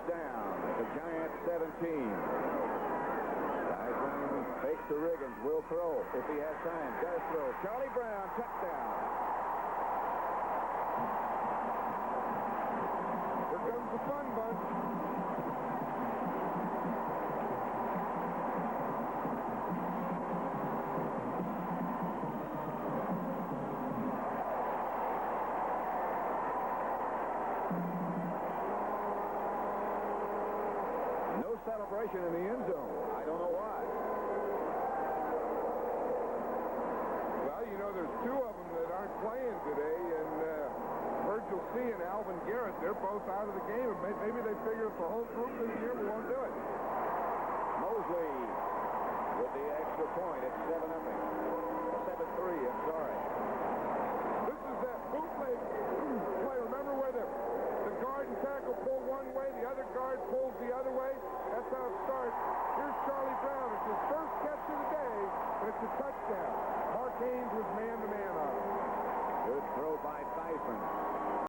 First down at the Giants 17. Theismann fakes to Riggins. Will throw if he has time. Does throw. Charlie Brown, touchdown. Here comes the fun bunch. No celebration in the end zone. I don't know why. Well, you know, there's two of them that aren't playing today, and Virgil C. and Alvin Garrett, they're both out of the game. And maybe they figure if the whole group is here, we won't do it. Mosley with the extra point. It's 7-0. 7-3, I'm sorry. This is that bootleg play. Remember where the guard and tackle pull one way, the other guard pulls the other way? That's how it starts. Here's Charlie Brown. It's his first catch of the day, and it's a touchdown. Mark Haynes was man-to-man.